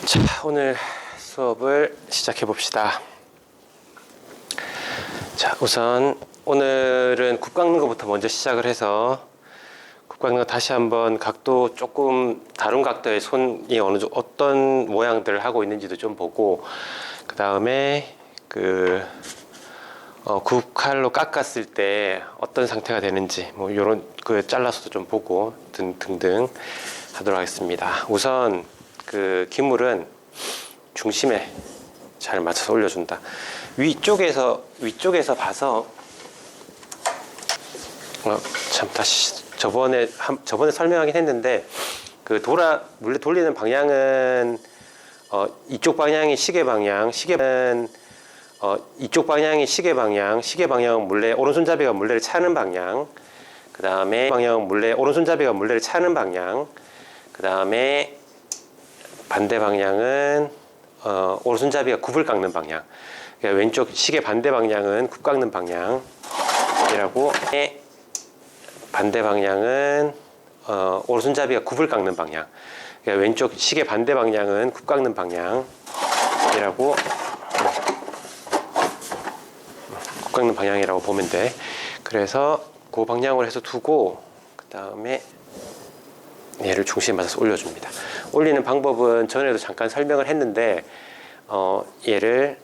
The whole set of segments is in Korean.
자, 오늘 수업을 시작해 봅시다. 자, 우선 오늘은 굽 깎는 것부터 먼저 시작을 해서 굽 깎는 거 다시 한번 각도 조금 다른 각도의 손이 어떤 모양들을 하고 있는지도 좀 보고, 그 다음에 굽칼로 깎았을 때 어떤 상태가 되는지 뭐 요런 잘라서도 좀 보고 등등 하도록 하겠습니다. 우선 기물은 중심에 잘 맞춰서 올려준다. 위쪽에서 봐서 참 다시 저번에 설명하긴 했는데, 물레 돌리는 방향은 이쪽 방향이 시계 방향, 이쪽 방향이 시계 방향은 오른손잡이가 물레를 차는 방향, 그 다음에 오른손잡이가 물레를 차는 방향, 그 다음에 반대 방향은 오른손잡이가 굽을 깎는 방향. 그러니까 왼쪽 시계 반대 방향은 굽 깎는 방향이라고, 반대 방향은 오른손잡이가 굽을 깎는 방향. 그러니까 왼쪽 시계 반대 방향은 굽 깎는 방향이라고, 굽 깎는 방향이라고 보면 돼. 그래서 그 방향으로 해서 두고, 그 다음에 얘를 중심에 맞춰서 올려줍니다. 올리는 방법은 전에도 잠깐 설명을 했는데, 얘를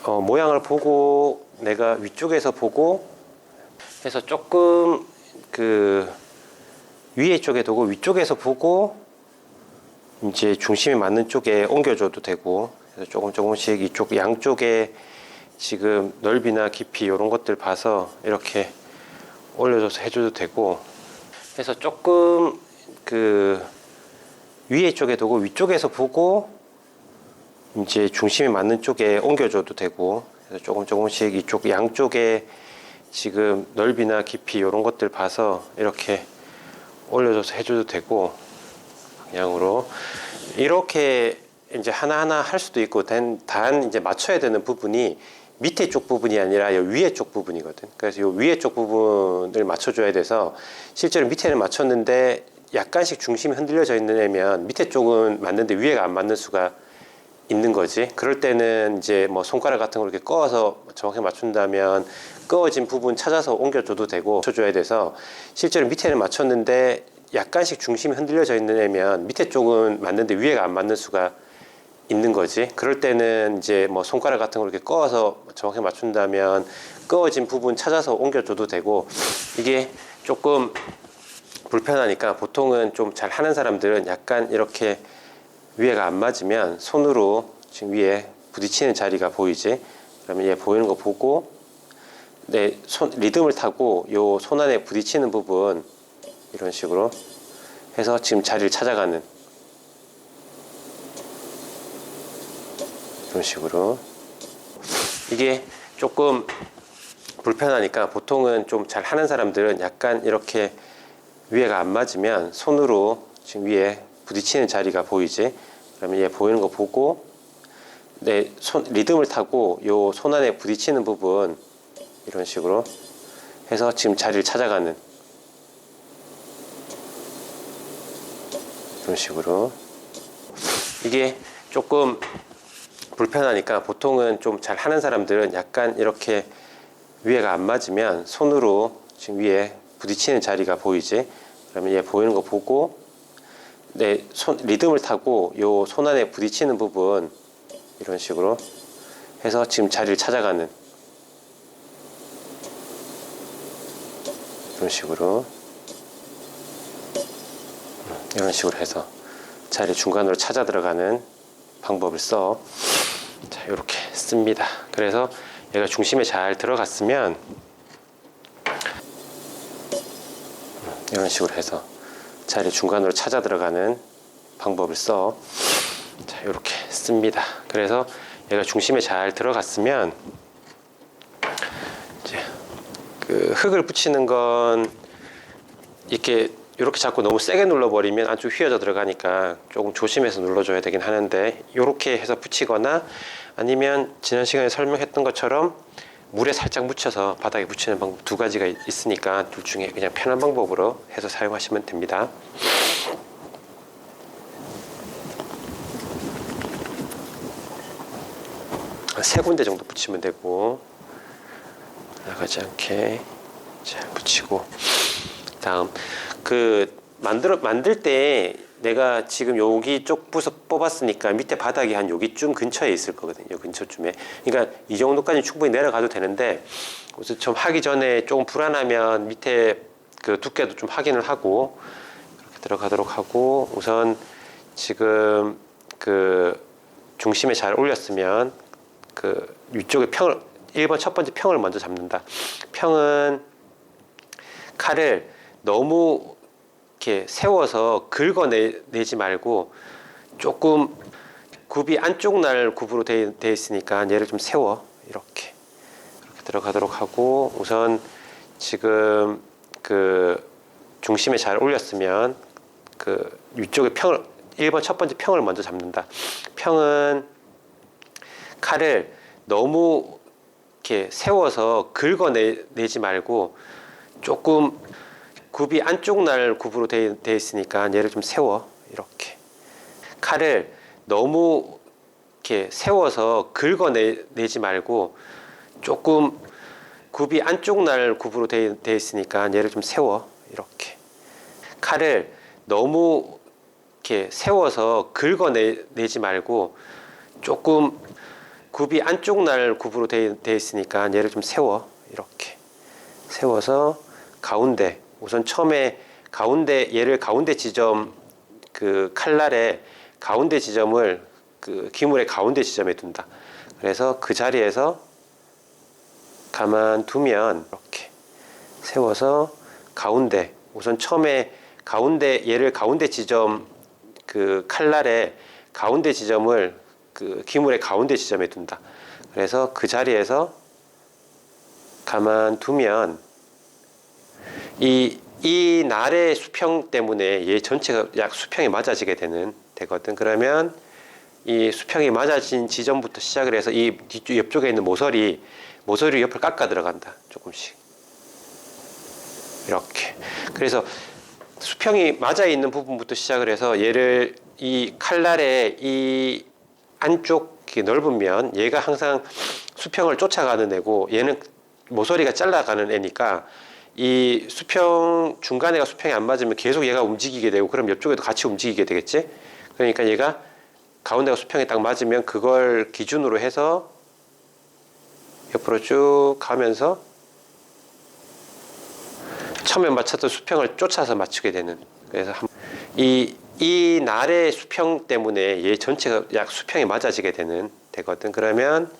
모양을 보고 내가 위쪽에서 보고 해서 조금 위에 쪽에 두고 위쪽에서 보고 이제 중심이 맞는 쪽에 옮겨줘도 되고, 그래서 조금씩 이쪽 양쪽에 지금 넓이나 깊이 이런 것들 봐서 이렇게 올려줘서 해줘도 되고, 해서 조금 위에 쪽에 두고 위쪽에서 보고 이제 중심이 맞는 쪽에 옮겨줘도 되고, 그래서 조금씩 이쪽 양쪽에 지금 넓이나 깊이 이런 것들 봐서 이렇게 올려줘서 해줘도 되고, 방향으로 이렇게 이제 하나하나 할 수도 있고, 단 이제 맞춰야 되는 부분이 밑에 쪽 부분이 아니라 이 위에 쪽 부분이거든. 그래서 이 위에 쪽 부분을 맞춰줘야 돼서, 실제로 밑에는 맞췄는데 약간씩 중심이 흔들려져 있는 밑에 쪽은 맞는데 위에가 안 맞는 수가 있는 거지. 그럴 때는 이제 뭐 손가락 같은 거 이렇게 꺼서 정확히 맞춘다면 꺼진 부분 찾아서 옮겨줘도 되고, 맞춰줘야 돼서 실제로 밑에는 맞췄는데 약간씩 중심이 흔들려져 있는 밑에 쪽은 맞는데 위에가 안 맞는 수가 있는 거지. 그럴 때는 이제 뭐 손가락 같은 거 이렇게 꺼서 정확히 맞춘다면 꺼진 부분 찾아서 옮겨줘도 되고, 이게 조금 불편하니까 보통은 좀 잘 하는 사람들은 약간 이렇게 위에가 안 맞으면 손으로 지금 위에 부딪히는 자리가 보이지? 그러면 얘 보이는 거 보고 내 리듬을 타고 요 손 안에 부딪히는 부분 이런 식으로 해서 지금 자리를 찾아가는, 이런 식으로. 이게 조금 불편하니까 보통은 좀 잘 하는 사람들은 약간 이렇게 위에가 안 맞으면 손으로 지금 위에 부딪히는 자리가 보이지? 그러면 얘 보이는 거 보고 내 리듬을 타고 요 손 안에 부딪히는 부분 이런 식으로 해서 지금 자리를 찾아가는, 이런 식으로. 이게 조금 불편하니까 보통은 좀 잘 하는 사람들은 약간 이렇게 위에가 안 맞으면 손으로 지금 위에 부딪히는 자리가 보이지? 그러면 얘 보이는 거 보고 내 리듬을 타고 요 손 안에 부딪히는 부분 이런 식으로 해서 지금 자리를 찾아가는, 이런 식으로. 이런 식으로 해서 자리 중간으로 찾아 들어가는 방법을 써. 자, 이렇게 씁니다. 그래서 얘가 중심에 잘 들어갔으면 이런 식으로 해서 자리 중간으로 찾아 들어가는 방법을 써. 자, 이렇게 씁니다. 그래서 얘가 중심에 잘 들어갔으면 이제 흙을 붙이는 건 이렇게 자꾸 너무 세게 눌러버리면 안쪽 휘어져 들어가니까 조금 조심해서 눌러줘야 되긴 하는데, 이렇게 해서 붙이거나 아니면 지난 시간에 설명했던 것처럼 물에 살짝 묻혀서 바닥에 붙이는 방법 두 가지가 있으니까 둘 중에 그냥 편한 방법으로 해서 사용하시면 됩니다. 세 군데 정도 붙이면 되고, 나가지 않게 잘 붙이고. 다음 만들 때 내가 지금 여기 쪽 뽑았으니까 밑에 바닥이 한 여기쯤 근처에 있을 거거든요. 요 근처쯤에. 그러니까 이 정도까지 충분히 내려가도 되는데, 우선 좀 하기 전에 조금 불안하면 밑에 그 두께도 좀 확인을 하고 그렇게 들어가도록 하고, 우선 지금 그 중심에 잘 올렸으면 그 위쪽에 1번 첫 번째 평을 먼저 잡는다. 평은 칼을 너무 이렇게 세워서 긁어내지 말고 조금 굽이 안쪽 날 굽으로 돼 있으니까 얘를 좀 세워 이렇게 들어가도록 하고, 우선 지금 그 중심에 잘 올렸으면 그 위쪽에 1번 첫 번째 평을 먼저 잡는다. 평은 칼을 너무 이렇게 세워서 긁어내지 말고 조금 굽이 안쪽 날 굽으로 돼 있으니까 얘를 좀 세워 이렇게. 칼을 너무 이렇게 세워서 긁어내지 말고 조금 굽이 안쪽 날 굽으로 돼 있으니까 얘를 좀 세워 이렇게. 칼을 너무 이렇게 세워서 긁어내지 말고 조금 굽이 안쪽 날 굽으로 돼 있으니까 얘를 좀 세워 이렇게. 세워서 가운데, 우선 처음에 얘를 가운데 지점, 그 칼날의 가운데 지점을 그 기물의 가운데 지점에 둔다. 그래서 그 자리에서 가만두면 이렇게 세워서 가운데, 우선 처음에 얘를 가운데 지점, 그 칼날의 가운데 지점을 그 기물의 가운데 지점에 둔다. 그래서 그 자리에서 가만두면 이 날의 수평 때문에 얘 전체가 약 수평이 맞아지게 되거든. 그러면 이 수평이 맞아진 지점부터 시작을 해서 이 뒤쪽 옆쪽에 있는 모서리 옆을 깎아 들어간다. 조금씩 이렇게. 그래서 수평이 맞아 있는 부분부터 시작을 해서 얘를 이 칼날의 이 안쪽 넓으면 얘가 항상 수평을 쫓아가는 애고, 얘는 모서리가 잘라가는 애니까 이 수평 중간에가 수평이 안 맞으면 계속 얘가 움직이게 되고, 그럼 옆쪽에도 같이 움직이게 되겠지. 그러니까 얘가 가운데가 수평이 딱 맞으면 그걸 기준으로 해서 옆으로 쭉 가면서 처음에 맞췄던 수평을 쫓아서 맞추게 되는. 그래서 이 날의 수평 때문에 얘 전체가 약 수평이 맞아지게 되거든. 그러면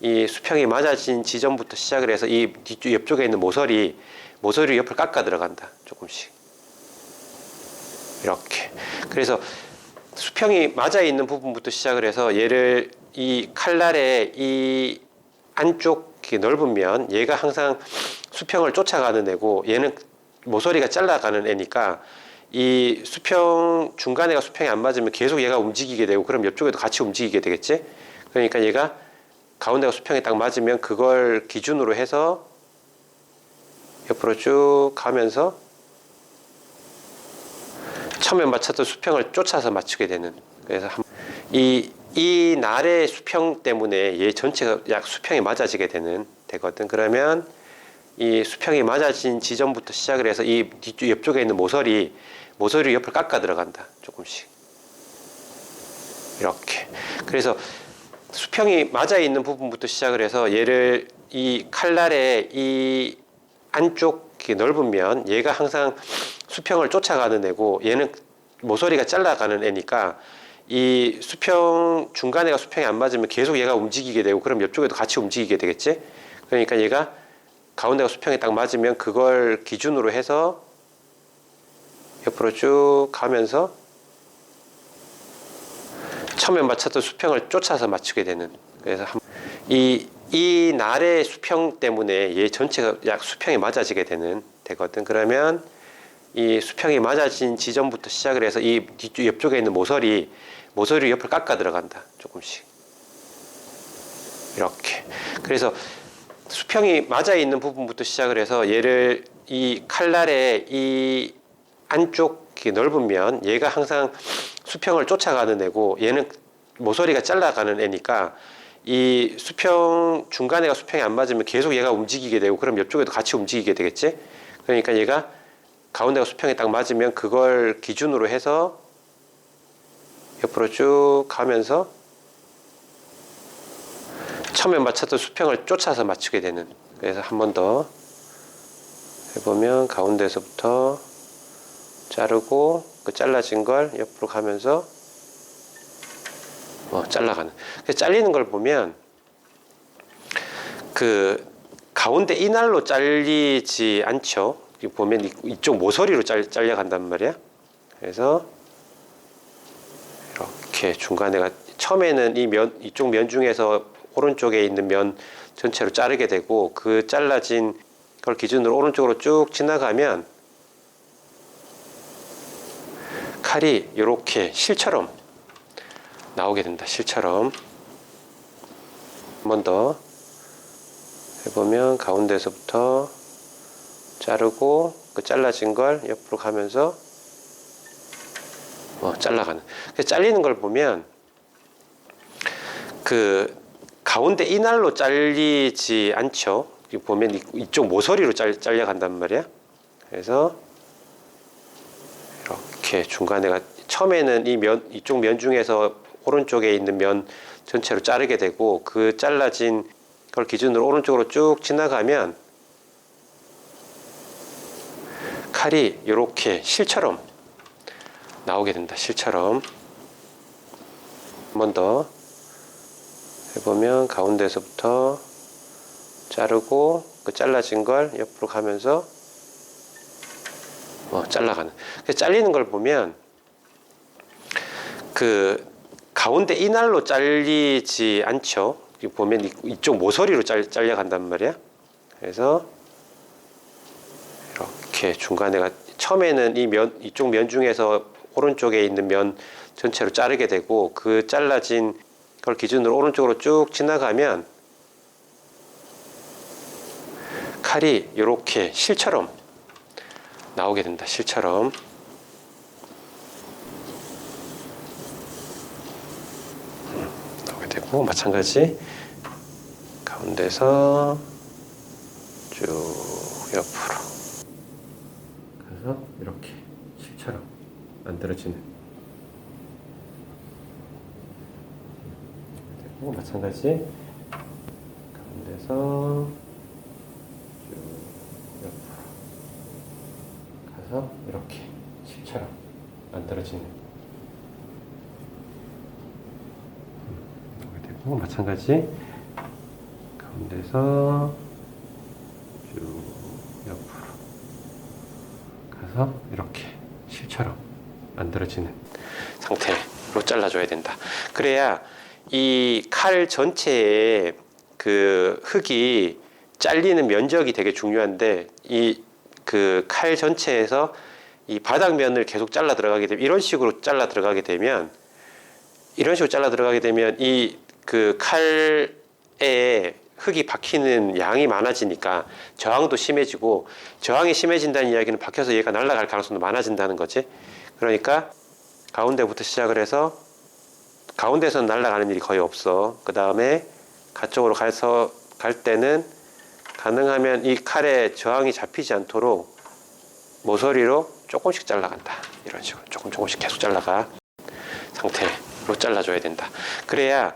이 수평이 맞아진 지점부터 시작을 해서 이 뒤쪽 옆쪽에 있는 모서리 옆을 깎아 들어간다. 조금씩 이렇게. 그래서 수평이 맞아 있는 부분부터 시작을 해서 얘를 이 칼날의 이 안쪽 넓으면 얘가 항상 수평을 쫓아가는 애고, 얘는 모서리가 잘라가는 애니까 이 수평 중간에가 수평이 안 맞으면 계속 얘가 움직이게 되고, 그럼 옆쪽에도 같이 움직이게 되겠지. 그러니까 얘가 가운데가 수평이 딱 맞으면 그걸 기준으로 해서 옆으로 쭉 가면서 처음에 맞췄던 수평을 쫓아서 맞추게 되는. 그래서 이 날의 수평 때문에 얘 전체가 약 수평이 맞아지게 되거든. 그러면 이 수평이 맞아진 지점부터 시작을 해서 이 뒤쪽 옆쪽에 있는 모서리 옆을 깎아 들어간다. 조금씩 이렇게. 그래서 수평이 맞아 있는 부분부터 시작을 해서 얘를 이 칼날의 이 안쪽 넓으면 얘가 항상 수평을 쫓아가는 애고, 얘는 모서리가 잘라가는 애니까 이 수평 중간에가 수평이 안 맞으면 계속 얘가 움직이게 되고, 그럼 옆쪽에도 같이 움직이게 되겠지. 그러니까 얘가 가운데가 수평이 딱 맞으면 그걸 기준으로 해서 옆으로 쭉 가면서 처음에 맞췄던 수평을 쫓아서 맞추게 되는. 그래서 이 날의 수평 때문에 얘 전체가 약 수평이 맞아지게 되거든. 그러면 이 수평이 맞아진 지점부터 시작을 해서 이 뒤쪽 옆쪽에 있는 모서리 옆을 깎아 들어간다. 조금씩 이렇게. 그래서 수평이 맞아 있는 부분부터 시작을 해서 얘를 이 칼날의 이 안쪽 넓으면 얘가 항상 수평을 쫓아가는 애고, 얘는 모서리가 잘라가는 애니까 이 수평 중간에가 수평이 안 맞으면 계속 얘가 움직이게 되고 그럼 옆쪽에도 같이 움직이게 되겠지. 그러니까 얘가 가운데가 수평이 딱 맞으면 그걸 기준으로 해서 옆으로 쭉 가면서 처음에 맞췄던 수평을 쫓아서 맞추게 되는. 그래서 한 번 더 해보면 가운데서부터 자르고 그 잘라진 걸 옆으로 가면서 잘라가는. 그래서 잘리는 걸 보면 그 가운데 이날로 잘리지 않죠. 보면 이쪽 모서리로 잘려간단 말이야. 그래서 이렇게 중간에가 처음에는 이쪽 면 중에서 오른쪽에 있는 면 전체로 자르게 되고 그 잘라진 걸 기준으로 오른쪽으로 쭉 지나가면 칼이 이렇게 실처럼 나오게 된다. 실처럼. 한 번 더 해보면 가운데서부터 자르고 그 잘라진 걸 옆으로 가면서 잘라가는. 그래서 잘리는 걸 보면 그 가운데 이날로 잘리지 않죠. 보면 이쪽 모서리로 잘려간단 말이야. 그래서 이렇게 중간에가 처음에는 이쪽 면 중에서 오른쪽에 있는 면 전체로 자르게 되고 그 잘라진 걸 기준으로 오른쪽으로 쭉 지나가면 칼이 이렇게 실처럼 나오게 된다. 실처럼. 한 번 더 해보면 가운데서부터 자르고 그 잘라진 걸 옆으로 가면서 잘라가는. 그래서 잘리는 걸 보면 그 가운데 이날로 잘리지 않죠. 보면 이쪽 모서리로 잘려간단 말이야. 그래서 이렇게 중간에가 처음에는 이쪽 면 중에서 오른쪽에 있는 면 전체로 자르게 되고 그 잘라진 걸 기준으로 오른쪽으로 쭉 지나가면 칼이 이렇게 실처럼 나오게 된다. 실처럼. 나오게 되고 마찬가지 가운데서 쭉 옆으로 가서 이렇게 실처럼 만들어지는. 되고 마찬가지 가운데서 쭉 옆으로 가서 이렇게 실처럼 만들어지는. 되고 마찬가지 가운데서 쭉 옆으로 가서 이렇게 실처럼 만들어지는 상태로 잘라줘야 된다. 그래야 이 칼 전체에 그 흙이 잘리는 면적이 되게 중요한데 이 그 칼 전체에서 이 바닥면을 계속 잘라 들어가게 되면 이런 식으로 잘라 들어가게 되면 이 그 칼에 흙이 박히는 양이 많아지니까 저항도 심해지고 저항이 심해진다는 이야기는 박혀서 얘가 날아갈 가능성도 많아진다는 거지. 그러니까 가운데부터 시작을 해서 가운데서는 날아가는 일이 거의 없어. 그 다음에 가쪽으로 갈 때는 가능하면 이 칼에 저항이 잡히지 않도록 모서리로 조금씩 잘라간다. 이런 식으로 조금씩 계속 잘라가 상태로 잘라줘야 된다. 그래야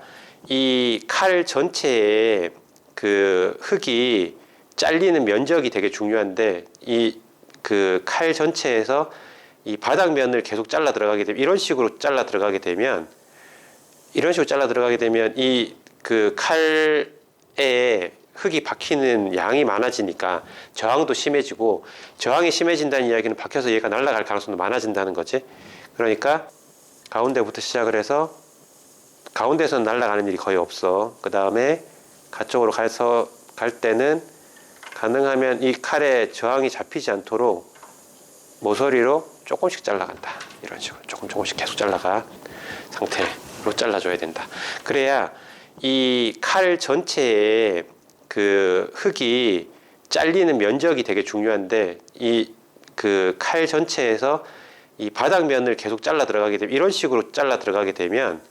이 칼 전체에 그 흙이 잘리는 면적이 되게 중요한데 이 그 칼 전체에서 이 바닥면을 계속 잘라 들어가게 되면 이런 식으로 잘라 들어가게 되면 이 그 칼에 흙이 박히는 양이 많아지니까 저항도 심해지고 저항이 심해진다는 이야기는 박혀서 얘가 날아갈 가능성도 많아진다는 거지. 그러니까 가운데부터 시작을 해서 가운데서는 날아가는 일이 거의 없어. 그 다음에 가쪽으로 갈 때는 가능하면 이 칼에 저항이 잡히지 않도록 모서리로 조금씩 잘라간다. 이런 식으로 조금씩 계속 잘라가 상태로 잘라줘야 된다. 그래야 이 칼 전체에 그 흙이 잘리는 면적이 되게 중요한데 이 그 칼 전체에서 이 바닥면을 계속 잘라 들어가게 되면 이런 식으로 잘라 들어가게 되면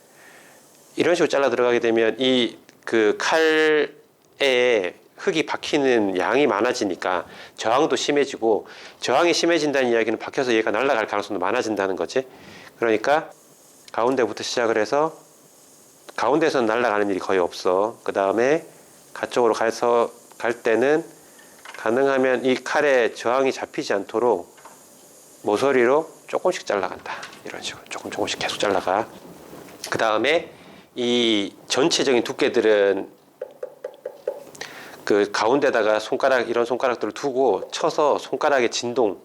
이 그 칼에 흙이 박히는 양이 많아지니까 저항도 심해지고, 저항이 심해진다는 이야기는 박혀서 얘가 날아갈 가능성도 많아진다는 거지. 그러니까 가운데부터 시작을 해서 가운데서는 날아가는 일이 거의 없어. 그 다음에 가쪽으로 갈 때는 가능하면 이 칼에 저항이 잡히지 않도록 모서리로 조금씩 잘라간다. 이런 식으로 조금씩 계속 잘라가. 그 다음에 이 전체적인 두께들은 그 가운데다가 손가락, 이런 손가락들을 두고 쳐서 손가락의 진동,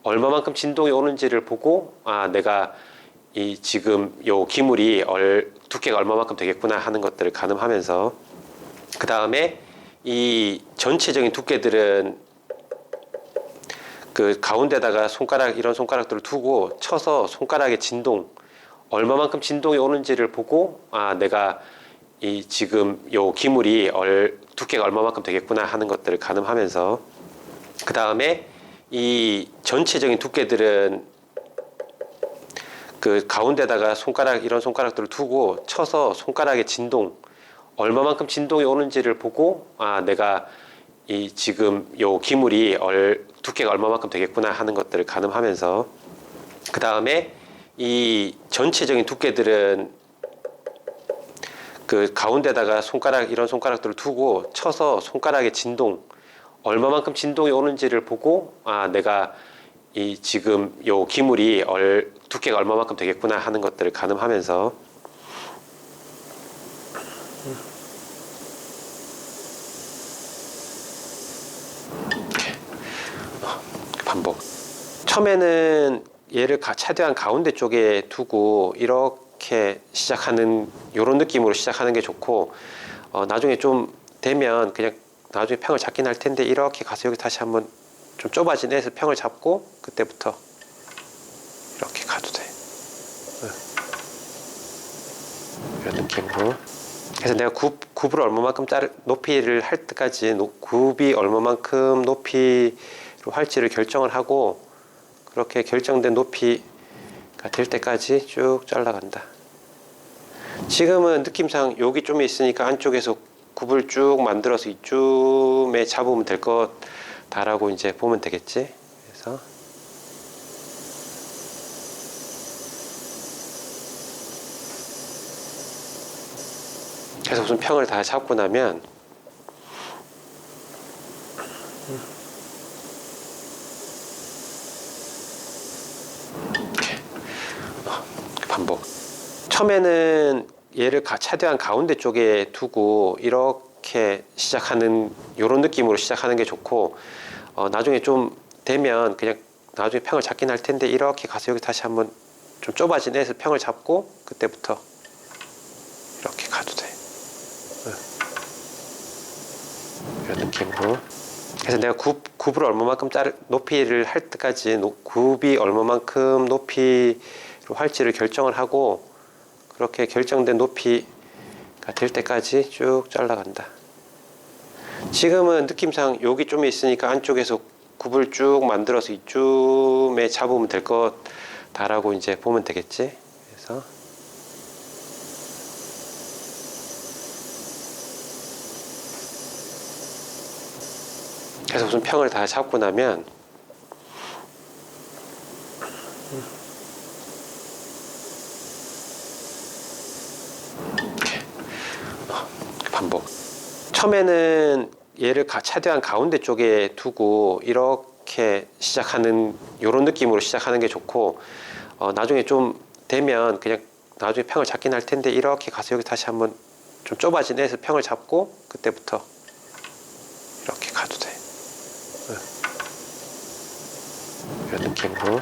얼마만큼 진동이 오는지를 보고, 아, 내가 이 지금 요 기물이 두께가 얼마만큼 되겠구나 하는 것들을 가늠하면서, 그 다음에 이 전체적인 두께들은 그 가운데다가 손가락, 이런 손가락들을 두고 쳐서 손가락의 진동, 얼마만큼 진동이 오는지를 보고, 아, 내가 이 지금 요 기물이 두께가 얼마만큼 되겠구나 하는 것들을 가늠하면서, 그 다음에 이 전체적인 두께들은 그 가운데다가 손가락, 이런 손가락들을 두고 쳐서 손가락의 진동, 얼마만큼 진동이 오는지를 보고, 아, 내가 이 지금 요 기물이 두께가 얼마만큼 되겠구나 하는 것들을 가늠하면서, 그 다음에 이 전체적인 두께들은 그 가운데다가 손가락, 이런 손가락들을 두고 쳐서 손가락의 진동, 얼마만큼 진동이 오는지를 보고, 아, 내가 이 지금 요 기물이 두께가 얼마만큼 되겠구나 하는 것들을 가늠하면서, 반복. 처음에는 얘를 최대한 가운데 쪽에 두고 이렇게 시작하는, 요런 느낌으로 시작하는 게 좋고, 나중에 좀 되면 그냥 나중에 평을 잡긴 할 텐데, 이렇게 가서 여기 다시 한번 좀 좁아진 애에서 평을 잡고 그때부터 이렇게 가도 돼. 이런 느낌으로. 그래서 내가 굽을 얼마만큼 높이를 할 때까지, 굽이 얼마만큼 높이로 할지를 결정을 하고, 그렇게 결정된 높이가 될 때까지 쭉 잘라간다. 지금은 느낌상 여기 좀 있으니까 안쪽에서 굽을 쭉 만들어서 이쯤에 잡으면 될 거다라고 이제 보면 되겠지. 그래서 우선 평을 다 잡고 나면 반복. 처음에는 얘를 최대한 가운데 쪽에 두고 이렇게 시작하는, 요런 느낌으로 시작하는 게 좋고, 나중에 좀 되면 그냥 나중에 평을 잡긴 할 텐데, 이렇게 가서 여기 다시 한번 좀 좁아진 애에서 평을 잡고 그때부터 이렇게 가도 돼. 이런 느낌으로. 그래서 내가 굽을 얼마만큼 높이를 할 때까지, 굽이 얼마만큼 높이로 할지를 결정을 하고, 그렇게 결정된 높이가 될 때까지 쭉 잘라간다. 지금은 느낌상 여기 좀 있으니까 안쪽에서 굽을 쭉 만들어서 이쯤에 잡으면 될 거다라고 이제 보면 되겠지. 그래서 우선 평을 다 잡고 나면 반복. 처음에는 얘를 최대한 가운데 쪽에 두고 이렇게 시작하는, 요런 느낌으로 시작하는 게 좋고, 나중에 좀 되면 그냥 나중에 평을 잡긴 할 텐데, 이렇게 가서 여기 다시 한번 좀 좁아진 애에서 평을 잡고 그때부터 이렇게 가도 돼. 이런 느낌으로.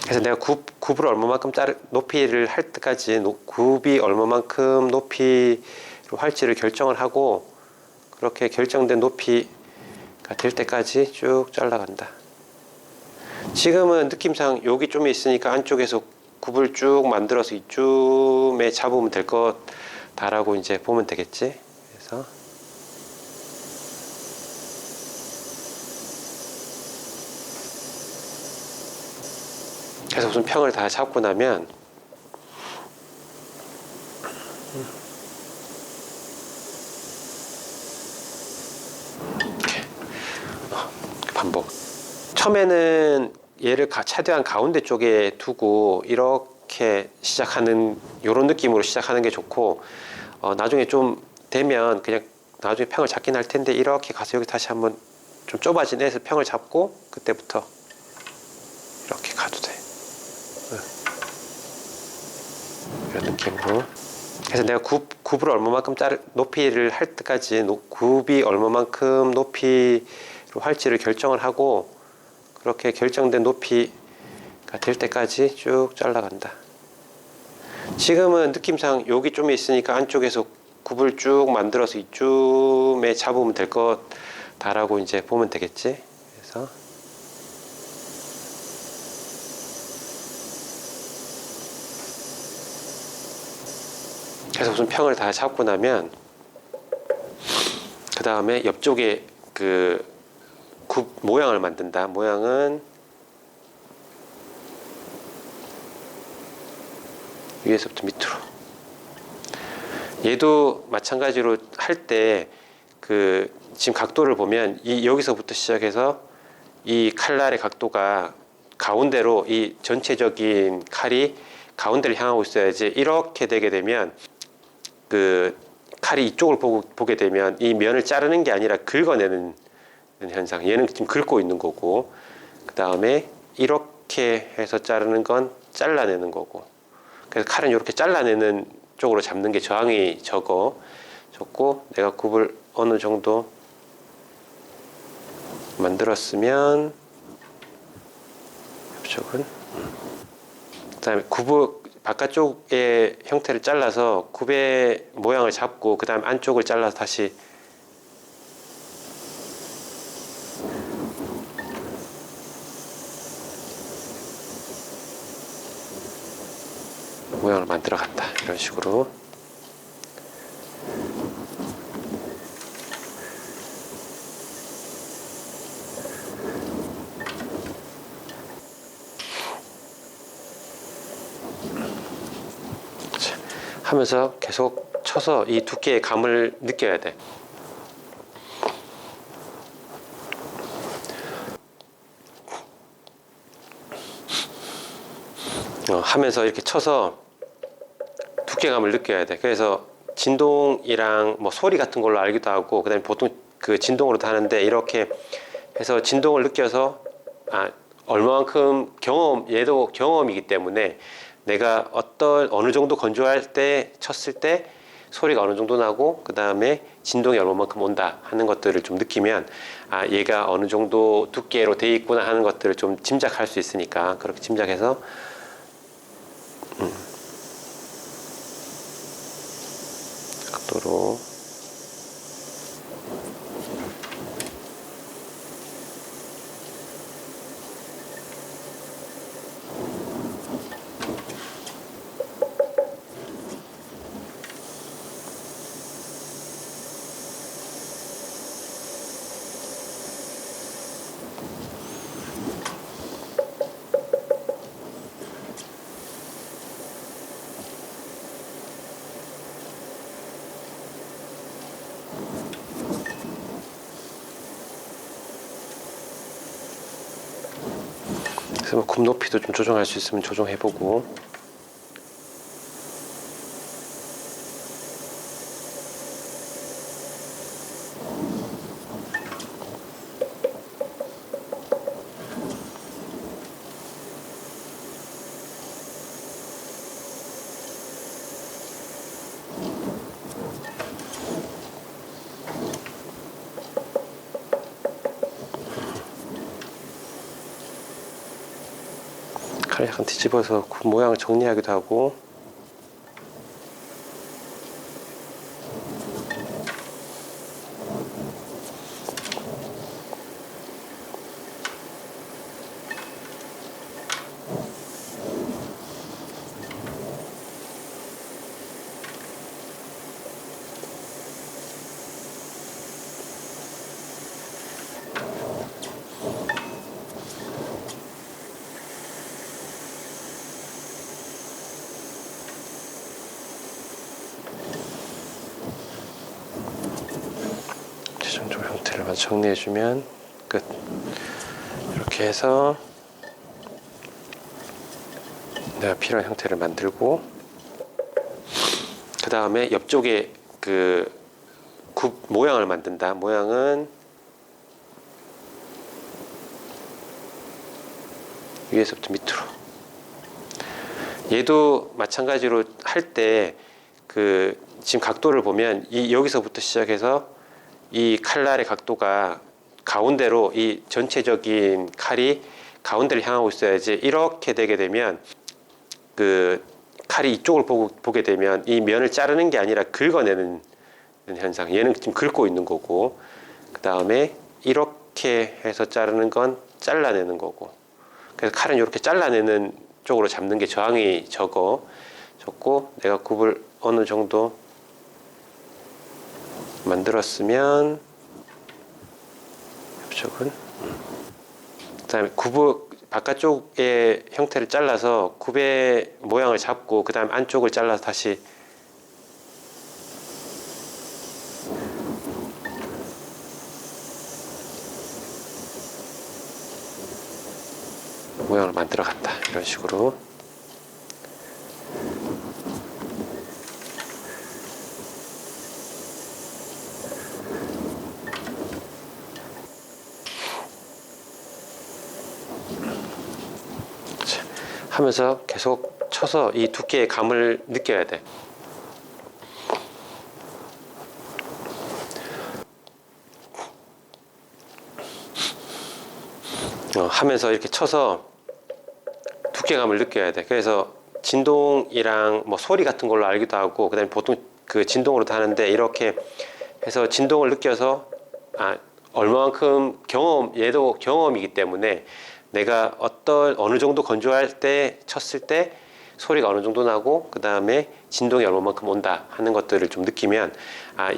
그래서 내가 굽을 얼마만큼 높이를 할 때까지, 굽이 얼마만큼 높이로 할지를 결정을 하고, 그렇게 결정된 높이가 될 때까지 쭉 잘라간다. 지금은 느낌상 여기 좀 있으니까 안쪽에서 굽을 쭉 만들어서 이쯤에 잡으면 될 거다라고 이제 보면 되겠지. 그래서 우선 평을 다 잡고 나면 뭐 처음에는 얘를 최대한 가운데 쪽에 두고 이렇게 시작하는 요런 느낌으로 시작하는 게 좋고, 나중에 좀 되면 그냥 나중에 평을 잡긴 할 텐데 이렇게 가서 여기 다시 한번 좀 좁아진 애에서 평을 잡고 그때부터 이렇게 가도 돼. 이런 느낌으로. 그래서 내가 굽을 얼마만큼 높이를 할 때까지 굽이 얼마만큼 높이로 할지를 결정을 하고, 그렇게 결정된 높이가 될 때까지 쭉 잘라간다. 지금은 느낌상 여기 좀 있으니까 안쪽에서 굽을 쭉 만들어서 이쯤에 잡으면 될 거다라고 이제 보면 되겠지. 그래서 우선 평을 다 잡고 나면 그 다음에 옆쪽에 그 굽 모양을 만든다. 모양은 위에서부터 밑으로. 얘도 마찬가지로 할 때 그 지금 각도를 보면 여기서부터 시작해서 이 칼날의 각도가 가운데로, 이 전체적인 칼이 가운데를 향하고 있어야지. 이렇게 되게 되면 그 칼이 이쪽을 보게 되면 이 면을 자르는 게 아니라 긁어내는 현상. 얘는 지금 긁고 있는 거고, 그 다음에 이렇게 해서 자르는 건 잘라내는 거고. 그래서 칼은 이렇게 잘라내는 쪽으로 잡는 게 저항이 적고, 내가 굽을 어느 정도 만들었으면 이쪽은, 그 다음에 바깥쪽의 형태를 잘라서 굽의 모양을 잡고, 그 다음에 안쪽을 잘라서 다시 모양을 만들어 간다. 이런 식으로. 하면서 계속 쳐서 이 두께의 감을 느껴야 돼. 하면서 이렇게 쳐서 두께감을 느껴야 돼. 그래서 진동이랑 뭐 소리 같은 걸로 알기도 하고, 그다음에 보통 그 진동으로도 하는데, 이렇게 해서 진동을 느껴서 얼마만큼 얘도 경험이기 때문에 내가 어느 정도 건조할 때 쳤을 때 소리가 어느 정도 나고, 그 다음에 진동이 얼마만큼 온다 하는 것들을 좀 느끼면 얘가 어느 정도 두께로 돼 있구나 하는 것들을 좀 짐작할 수 있으니까, 그렇게 짐작해서 각도로 그래서 굽 높이도 좀 조정할 수 있으면 조정해보고. 칼을 약간 뒤집어서 굽 모양을 정리하기도 하고. 정리해주면 끝. 이렇게 해서 내가 필요한 형태를 만들고, 그 다음에 옆쪽에 그 굽 모양을 만든다. 모양은 위에서부터 밑으로. 얘도 마찬가지로 할 때 그 지금 각도를 보면 이 여기서부터 시작해서 이 칼날의 각도가 가운데로, 이 전체적인 칼이 가운데를 향하고 있어야지. 이렇게 되게 되면 그 칼이 이쪽을 보게 되면 이 면을 자르는 게 아니라 긁어내는 현상. 얘는 지금 긁고 있는 거고, 그 다음에 이렇게 해서 자르는 건 잘라내는 거고. 그래서 칼은 이렇게 잘라내는 쪽으로 잡는 게 저항이 적고, 내가 굽을 어느 정도 만들었으면 옆쪽은, 그 다음에 굽을 바깥쪽의 형태를 잘라서 굽의 모양을 잡고, 그 다음 안쪽을 잘라서 다시 모양을 만들어 간다. 이런 식으로. 하면서 계속 쳐서 이 두께의 감을 느껴야 돼. 하면서 이렇게 쳐서 두께감을 느껴야 돼. 그래서 진동이랑 뭐 소리 같은 걸로 알기도 하고, 그다음에 보통 그 진동으로도 하는데, 이렇게 해서 진동을 느껴서 얼마만큼 얘도 경험이기 때문에 내가 어느 정도 건조할 때 쳤을 때 소리가 어느 정도 나고, 그 다음에 진동이 얼마만큼 온다 하는 것들을 좀 느끼면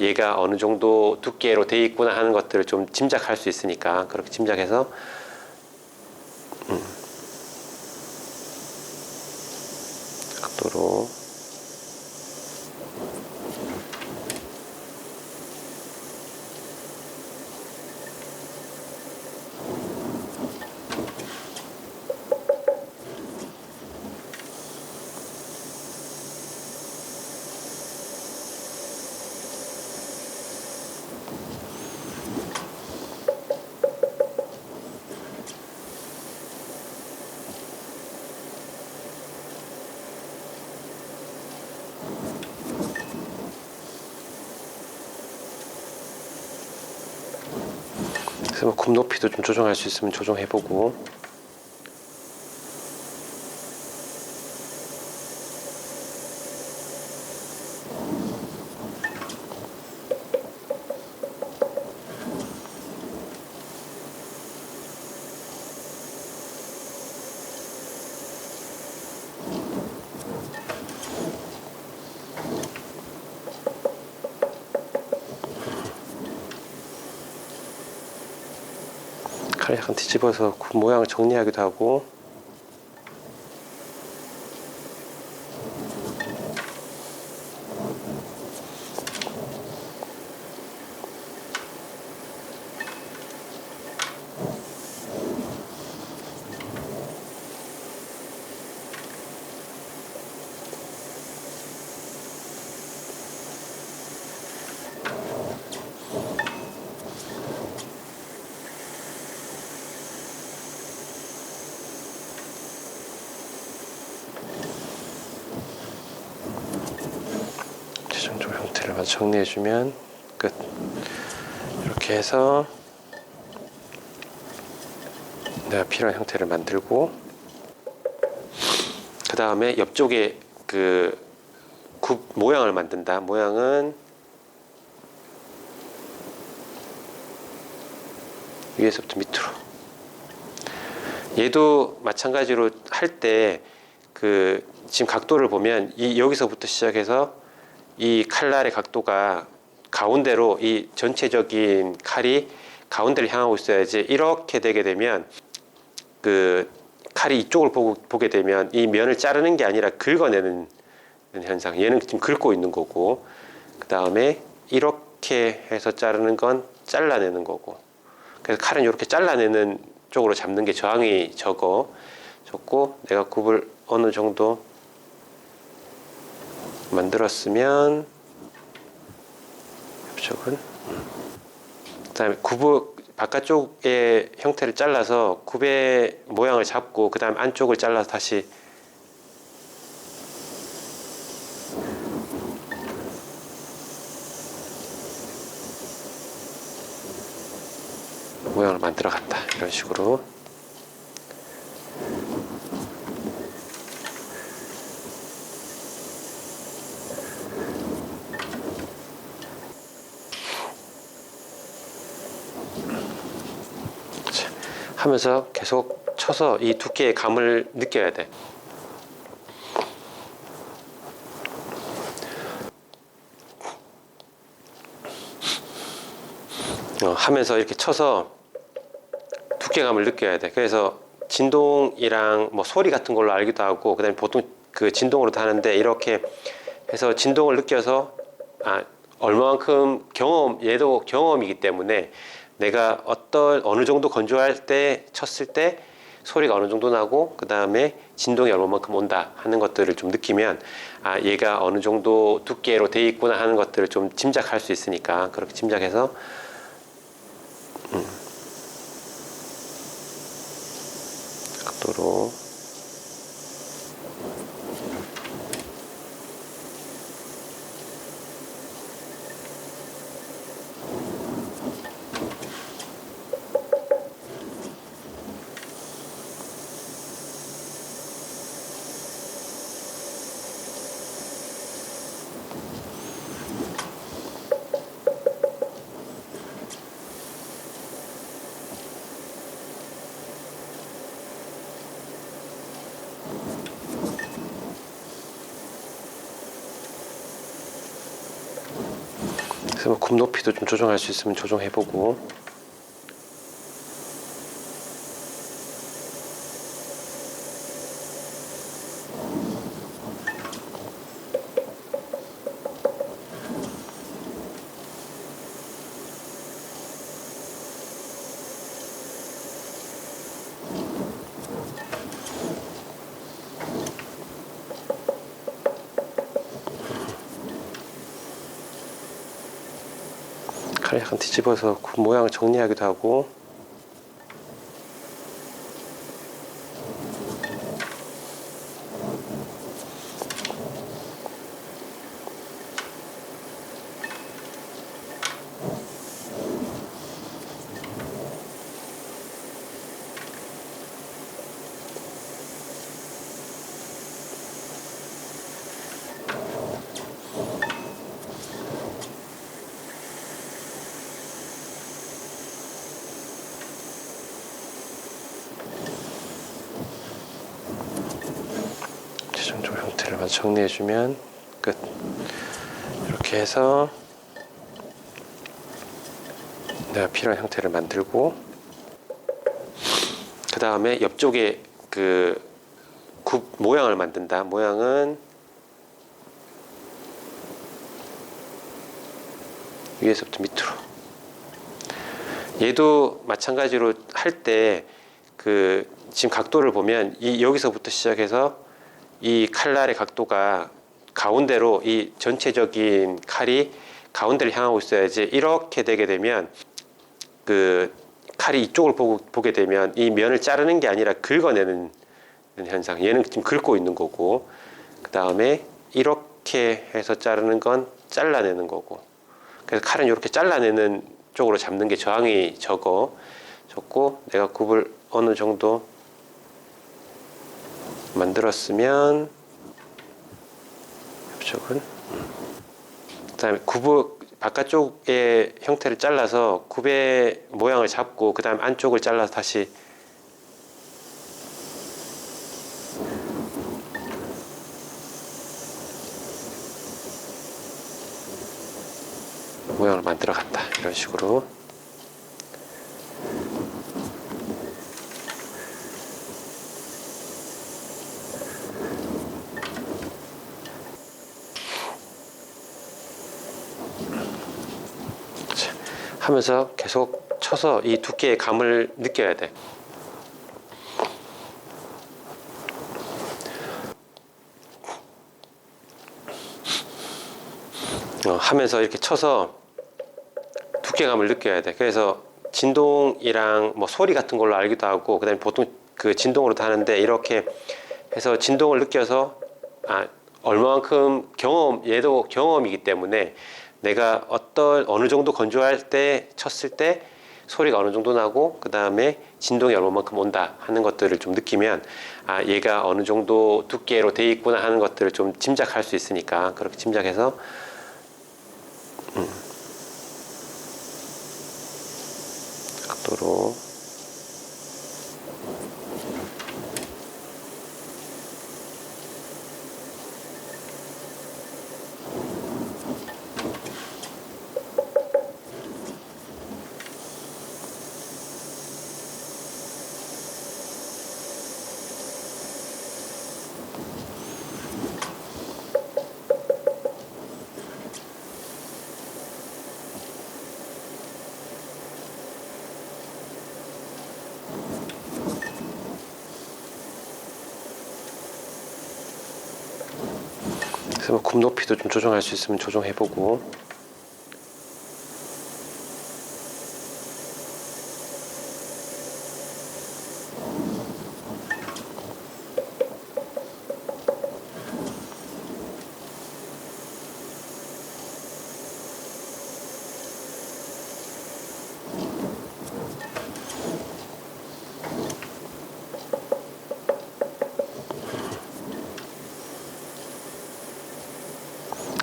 얘가 어느 정도 두께로 돼 있구나 하는 것들을 좀 짐작할 수 있으니까, 그렇게 짐작해서 각도로 그래서 굽 높이도 좀 조정할 수 있으면 조정해보고. 칼을 약간 뒤집어서 굽 모양을 정리하기도 하고. 최종적으로 형태를 마저 정리해주면 끝. 이렇게 해서 내가 필요한 형태를 만들고, 그 다음에 옆쪽에 그 굽 모양을 만든다. 모양은 위에서부터 밑으로. 얘도 마찬가지로 할 때 그 지금 각도를 보면 이 여기서부터 시작해서 이 칼날의 각도가 가운데로, 이 전체적인 칼이 가운데를 향하고 있어야지. 이렇게 되게 되면 그 칼이 이쪽을 보게 되면 이 면을 자르는 게 아니라 긁어내는 현상. 얘는 지금 긁고 있는 거고, 그 다음에 이렇게 해서 자르는 건 잘라내는 거고. 그래서 칼은 이렇게 잘라내는 쪽으로 잡는 게 저항이 적고 내가 굽을 어느 정도 만들었으면 옆쪽은 그다음에 굽을 바깥쪽의 형태를 잘라서 굽의 모양을 잡고 그 다음 안쪽을 잘라서 다시 모양을 만들어 갔다. 이런 식으로. 하면서 계속 쳐서 이 두께의 감을 느껴야 돼. 하면서 이렇게 쳐서 두께감을 느껴야 돼. 그래서 진동이랑 뭐 소리 같은 걸로 알기도 하고, 그다음에 보통 그 진동으로도 하는데, 이렇게 해서 진동을 느껴서 얼마만큼 얘도 경험이기 때문에 내가 어느 정도 건조할 때 쳤을 때 소리가 어느 정도 나고 그 다음에 진동이 얼마만큼 온다 하는 것들을 좀 느끼면 얘가 어느 정도 두께로 돼 있구나 하는 것들을 좀 짐작할 수 있으니까, 그렇게 짐작해서 각도로 그래서 굽 높이도 좀 조정할 수 있으면 조정해보고. 칼을 약간 뒤집어서 굽 모양을 정리하기도 하고. 최종적으로 형태를 정리해주면 끝. 이렇게 해서 내가 필요한 형태를 만들고, 그 다음에 옆쪽에 그 굽 모양을 만든다. 모양은 위에서부터 밑으로. 얘도 마찬가지로 할 때 그 지금 각도를 보면 여기서부터 시작해서 이 칼날의 각도가 가운데로, 이 전체적인 칼이 가운데를 향하고 있어야지. 이렇게 되게 되면 그 칼이 이쪽을 보게 되면 이 면을 자르는 게 아니라 긁어내는 현상. 얘는 지금 긁고 있는 거고, 그 다음에 이렇게 해서 자르는 건 잘라내는 거고. 그래서 칼은 이렇게 잘라내는 쪽으로 잡는 게 저항이 적고 내가 굽을 어느 정도 만들었으면 옆쪽은 그다음에 굽의 바깥쪽의 형태를 잘라서 굽의 모양을 잡고 그 다음 안쪽을 잘라서 다시 모양을 만들어 갔다. 이런 식으로. 하면서 계속 쳐서 이 두께의 감을 느껴야 돼. 하면서 이렇게 쳐서 두께감을 느껴야 돼. 그래서 진동이랑 뭐 소리 같은 걸로 알기도 하고, 그다음에 보통 그 진동으로도 하는데, 이렇게 해서 진동을 느껴서 얼마만큼 얘도 경험이기 때문에 내가 어느 정도 건조할 때 쳤을 때 소리가 어느 정도 나고, 그 다음에 진동이 얼마만큼 온다 하는 것들을 좀 느끼면, 얘가 어느 정도 두께로 돼 있구나 하는 것들을 좀 짐작할 수 있으니까, 그렇게 짐작해서 각도로 그래서 뭐 굽 높이도 좀 조정할 수 있으면 조정해보고.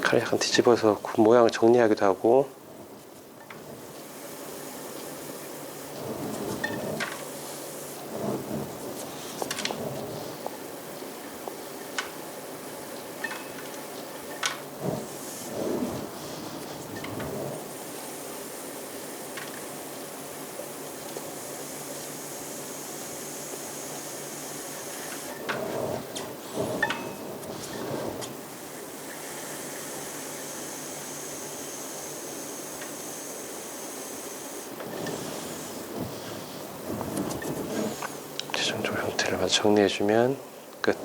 칼을 약간 뒤집어서 굽 모양을 정리하기도 하고. 최종적으로 형태를 마저 정리해주면 끝.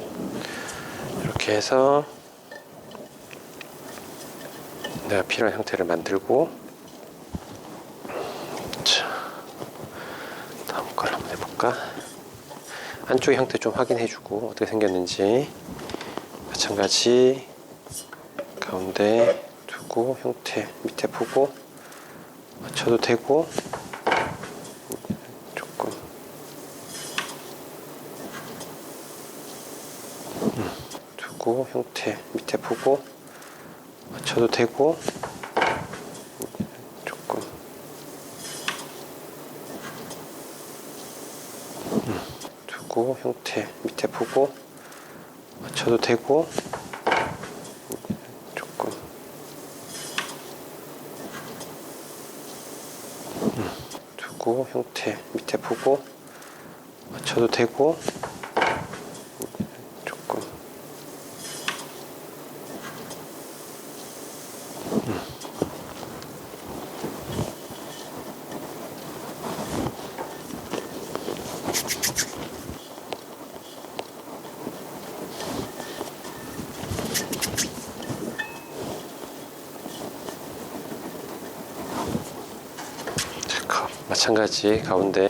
이렇게 해서 내가 필요한 형태를 만들고, 자, 다음 걸 한번 해볼까? 안쪽의 형태 좀 확인해주고 어떻게 생겼는지. 마찬가지 가운데 두고 형태 밑에 보고 맞춰도 되고, 조금 두고 형태 밑에 보고 맞춰도 되고, 조금 두고 형태 밑에 보고 맞춰도 되고, 조금 두고 형태 밑에 보고 맞춰도 되고, 조금 마찬가지 가운데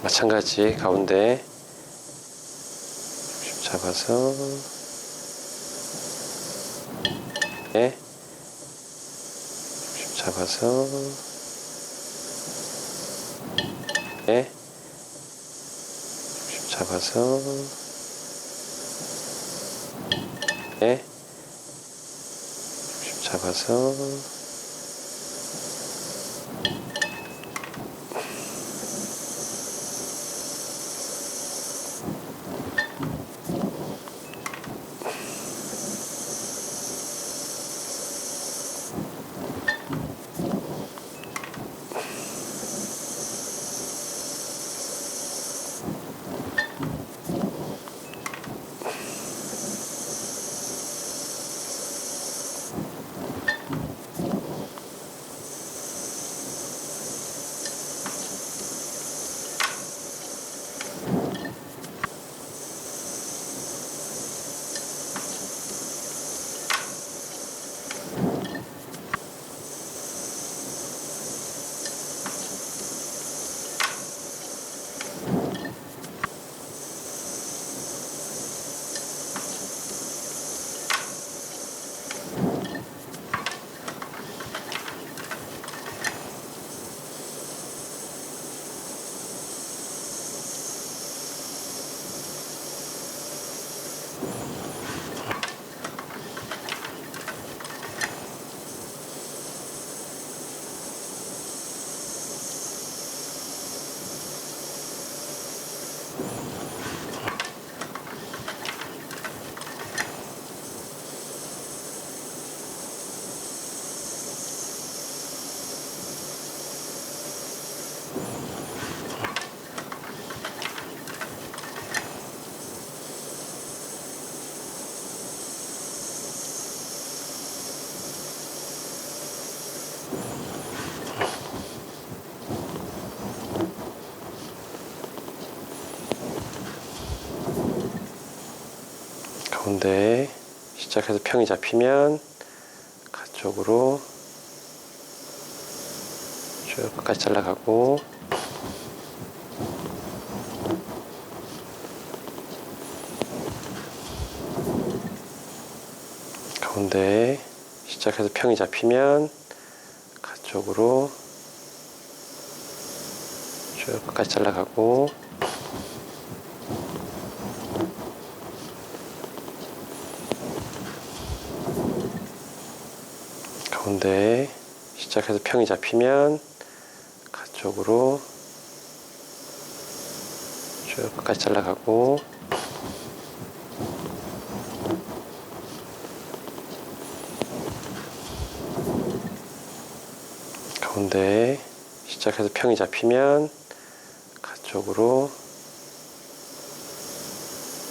마찬가지 가운데 잡아서 잡아서 잡아서 잡아서 가운데 시작해서 평이 잡히면 가쪽으로 쭉 끝까지 잘라가고, 가운데 시작해서 평이 잡히면 가쪽으로 쭉 끝까지 잘라가고, 가운데 시작해서 평이 잡히면 가쪽으로 쭉 끝까지 잘라가고, 가운데 시작해서 평이 잡히면 가쪽으로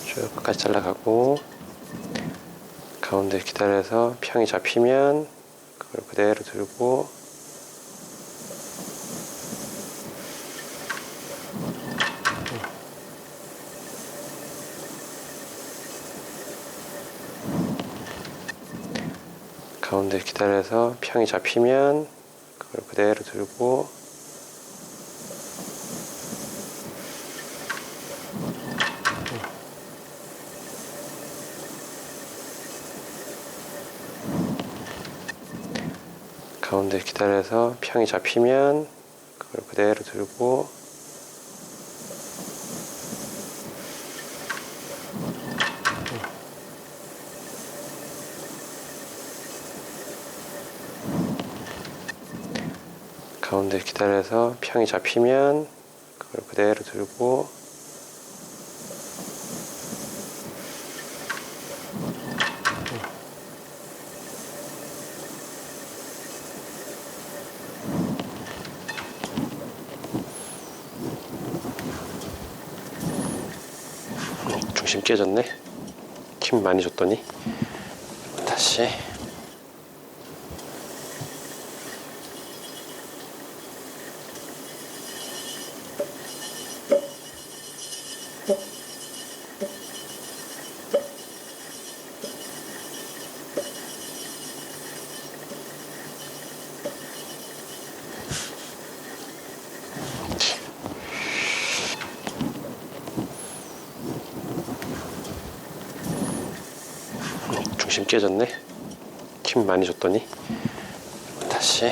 쭉 끝까지 잘라가고, 가운데 기다려서 평이 잡히면 그걸 그대로 들고, 가운데 기다려서 평이 잡히면 그걸 그대로 들고, 가운데 기다려서 평이 잡히면 그걸 그대로 들고, 가운데 기다려서 평이 잡히면 그걸 그대로 들고, 중심 깨졌네. 힘 많이 줬더니. 다시. 중심 깨졌네. 힘 많이 줬더니. 다시.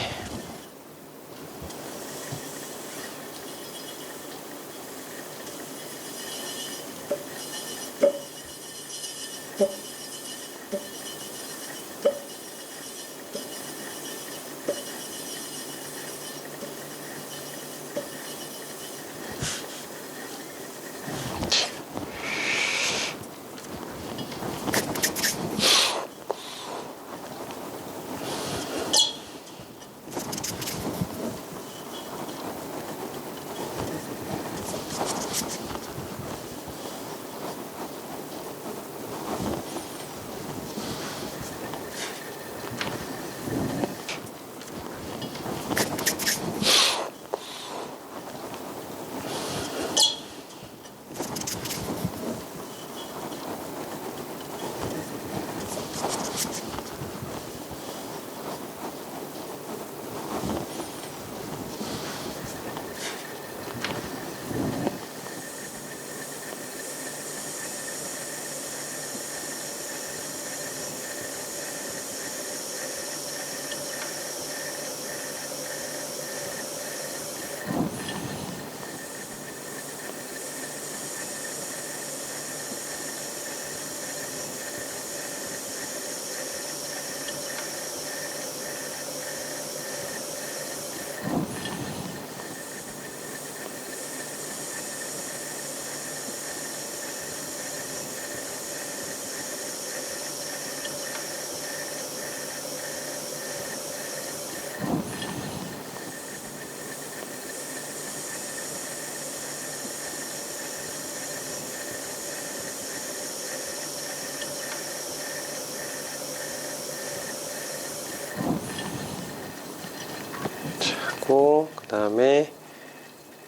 하고, 그 다음에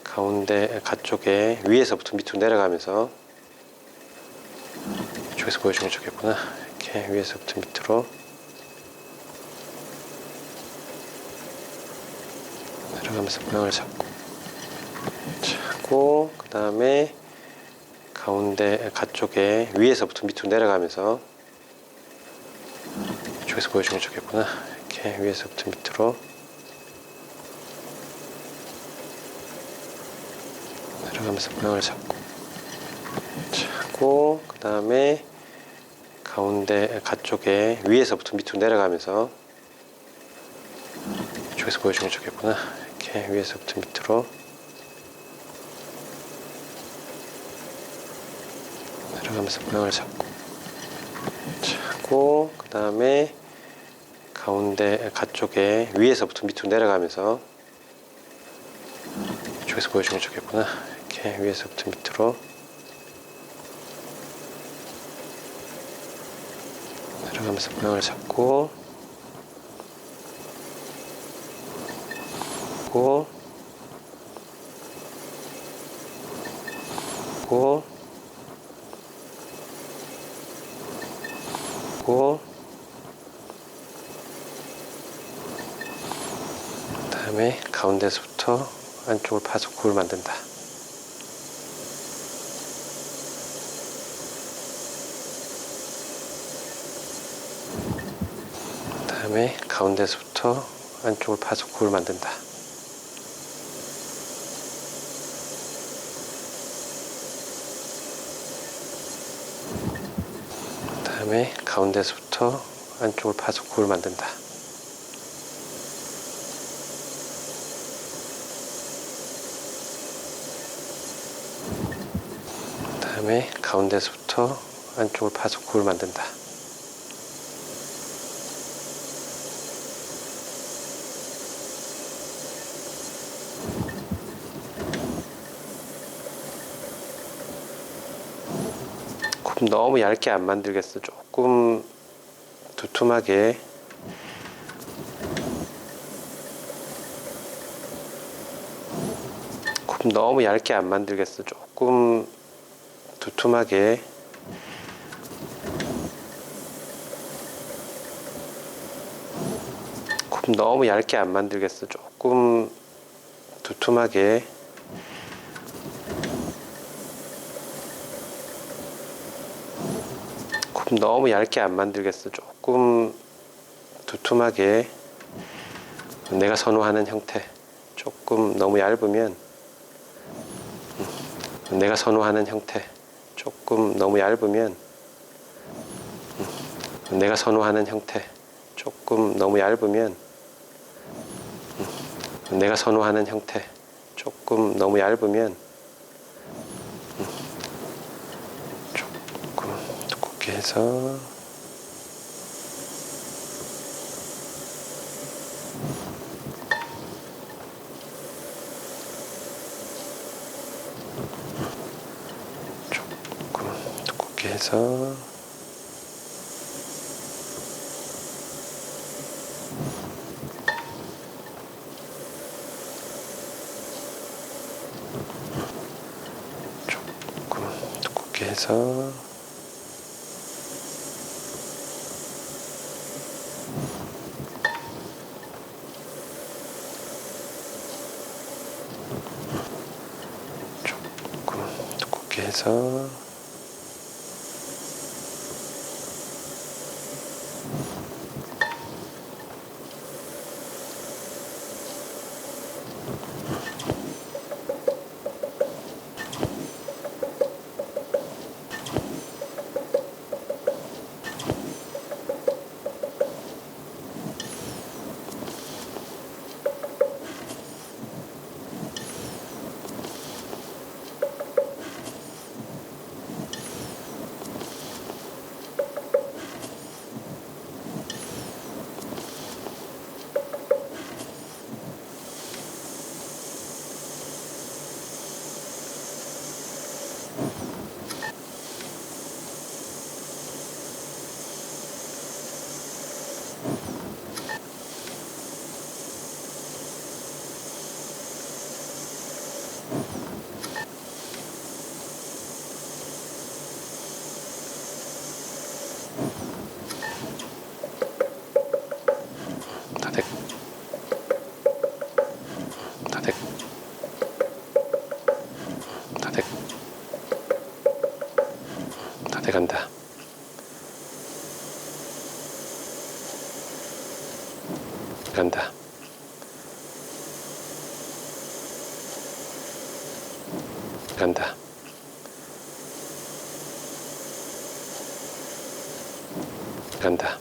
가운데 가쪽에 위에서부터 밑으로 내려가면서 이쪽에서 보여주는 게 좋겠구나. 이렇게 위에서부터 밑으로 내려가면서 모양을 잡고 그 다음에 가운데 가쪽에 위에서부터 밑으로 내려가면서 이쪽에서 보여주는 게 좋겠구나. 이렇게 위에서부터 밑으로 내려가면서 모양을 잡고 그 다음에 가운데 가쪽에 위에서부터 밑으로 내려가면서 이쪽에서 보여주는 게 좋겠구나. 이렇게 위에서부터 밑으로 내려가면서 모양을 잡고 그 다음에 가운데 가쪽에 위에서부터 밑으로 내려가면서 이쪽에서 보여주는 게 좋겠구나. 이렇게 위에서부터 밑으로 내려가면서 모양을 잡고 그 다음에 가운데서부터 안쪽을 파서 굴을 만든다. 그 다음에 가운데서부터 안쪽을 파서 굴을 만든다. 그 다음에 가운데서부터 안쪽을 파서 굴을 만든다. 그 다음에 가운데서부터 안쪽을 파서 굴을 만든다. 굽 너무 얇게 안 만들겠어. 조금 두툼하게 굽 너무 얇게 안 만들겠어. 조금 두툼하게 굽 너무 얇게 안 만들겠어. 조금 두툼하게 굽 너무 얇게 안 만들겠어. 조금 두툼하게 내가 선호하는 형태. 조금 너무 얇으면 내가 선호하는 형태. 조금 너무 얇으면 내가 선호하는 형태. 조금 너무 얇으면 내가 선호하는 형태. 조금 너무 얇으면 조금 두껍게 해서 조금 두껍게 해서 두껍게 해서 조금 두껍게 해서 간다. 간다. 간다.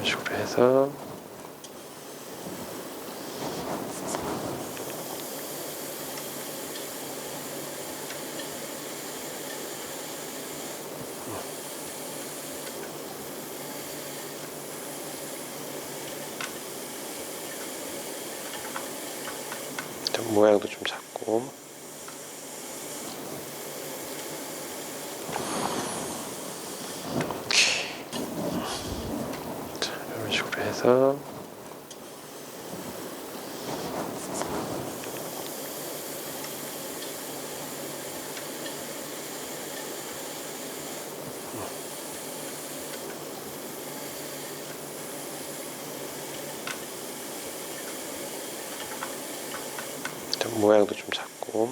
식으로 해서 모양도 좀 잡고 자, 이런 식으로 해서 모양도 좀 잡고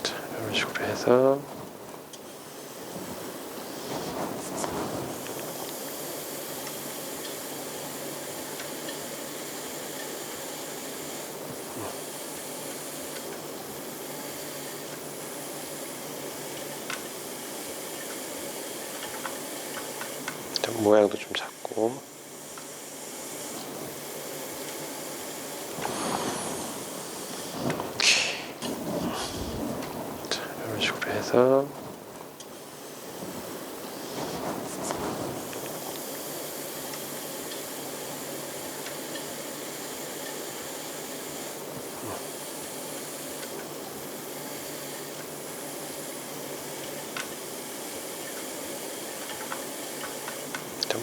자, 이런 식으로 해서 모양도 좀 잡고 자, 이런 식으로 해서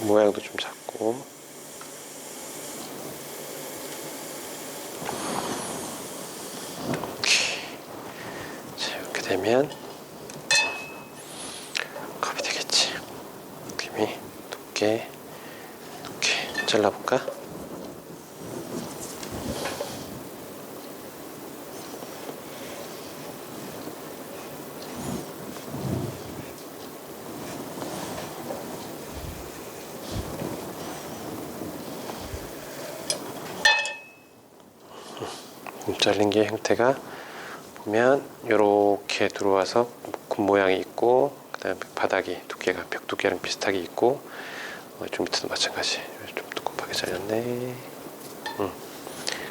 모양도 좀 잡고 자, 이렇게 되면 컵이 되겠지. 느낌이 두께 이렇게 잘라볼까? 잘린 게 형태가 보면 이렇게 들어와서 굽 모양이 있고, 그 다음에 바닥이 두께가 벽 두께랑 비슷하게 있고, 좀 밑에도 마찬가지. 좀 두껍게 잘렸네.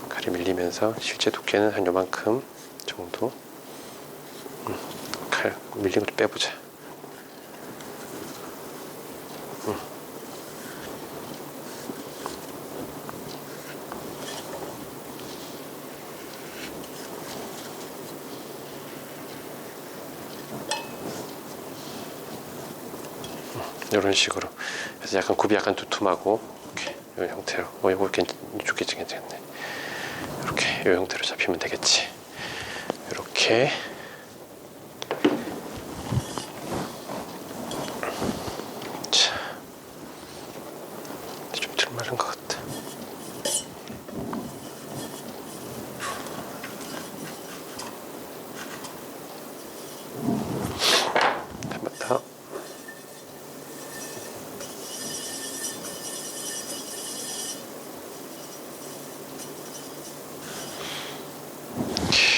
칼이 밀리면서 실제 두께는 한 요만큼 정도. 칼 밀린 것도 빼보자. 이런 식으로 그래서 약간 굽이 약간 두툼하고 이렇게 이 형태로 이거 이렇게 이쪽에 괜찮네. 이렇게 이 형태로 잡히면 되겠지. 이렇게 자, 좀 덜 마른 것 같아. 한번 더.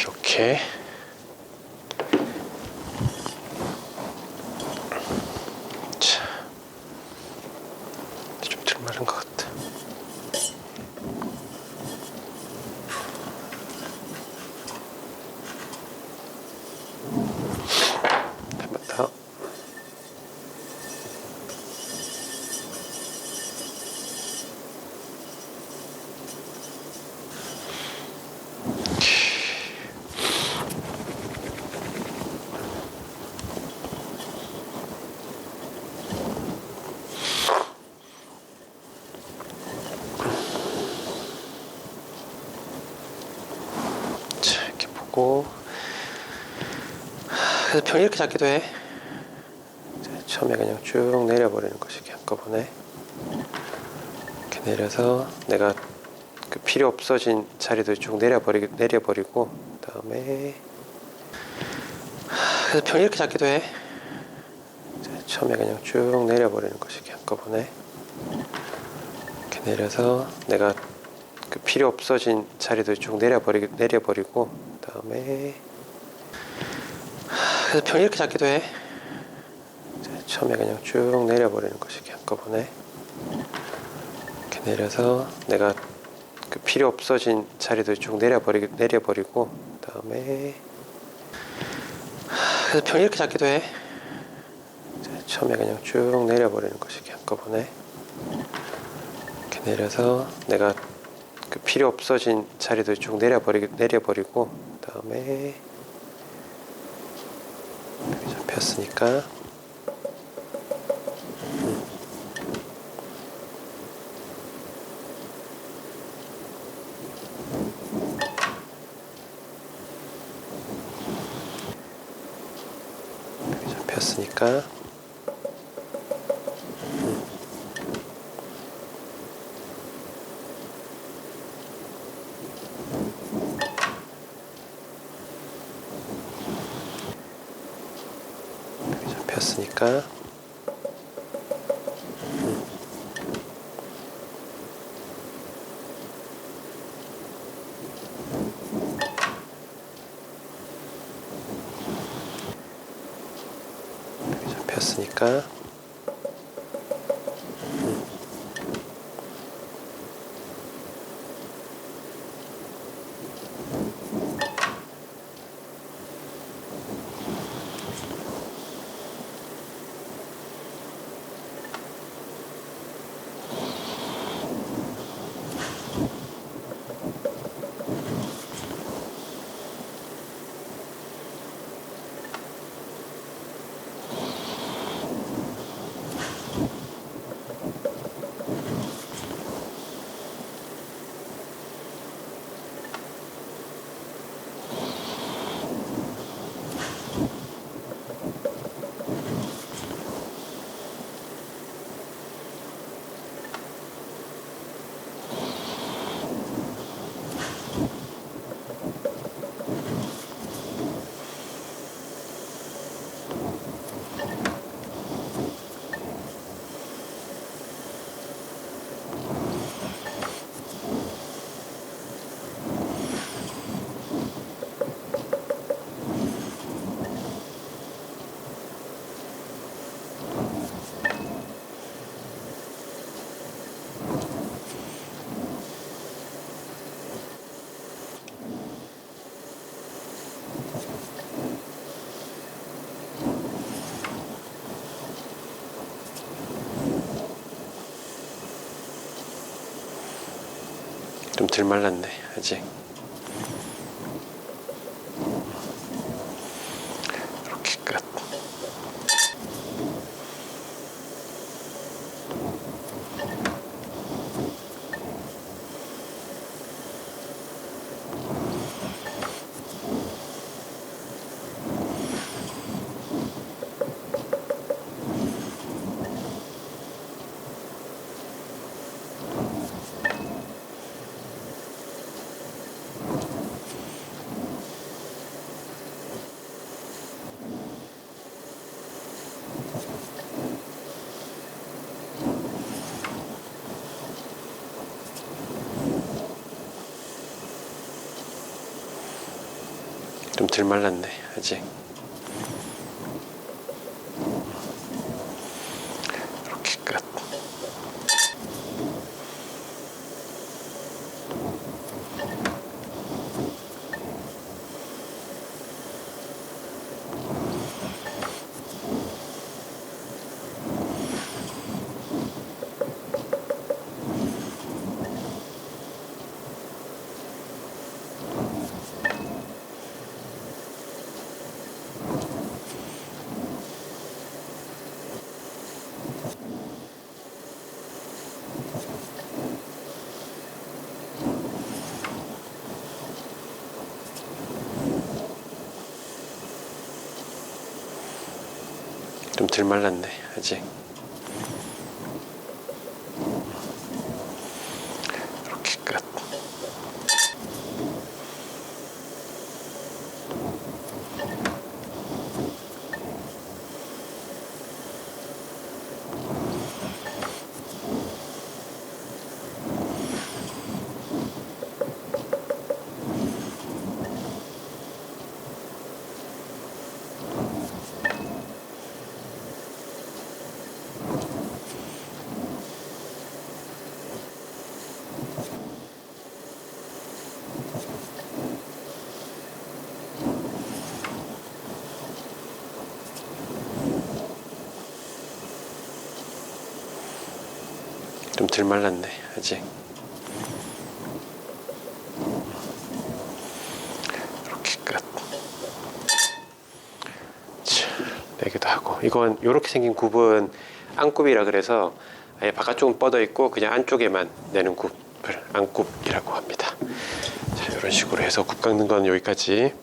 이렇게 자, 좀 덜 마른 것 같아. 한번 더. 그래서 평 이렇게 잡기도 해. 처음에 그냥 쭉 내려버리는 것이 한꺼번에 이렇게 내려서 내가 그 필요 없어진 자리도 쭉 내려버리고 그다음에 그래서 평 이렇게 잡기도 해. 처음에 그냥 쭉 내려버리는 것이 한꺼번에 이렇게 내려서 내가 그 필요 없어진 자리도 쭉 내려버리고 그다음에 그래서 평 이렇게 잡기도 해. 처음에 그냥 쭉 내려버리는 것이 한꺼번에 이렇게 내려서 내가 그 필요 없어진 자리도 쭉 내려버리고 그다음에 그래서 평 이렇게 잡기도 해. 처음에 그냥 쭉 내려버리는 것이 한꺼번에 이렇게 내려서 내가 그 필요 없어진 자리도 쭉 내려버리고 그다음에 여기 잡혔으니까 여기 잡혔으니까 잡혔으니까 잡혔으니까 좀 덜 말랐네 아직. 이렇게 끝. 좀 덜 말랐네 아직. 이렇게 끝. 좀 덜 말랐네 아직. 이렇게 끝. 좀 덜 말랐네 아직. 이렇게 끝. 자, 내기도 하고. 이건 이렇게 생긴 굽은 안굽이라 그래서 아예 바깥쪽은 뻗어 있고 그냥 안쪽에만 내는 굽을 안굽이라고 합니다. 자, 이런 식으로 해서 굽 깎는 건 여기까지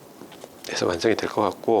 해서 완성이 될 것 같고,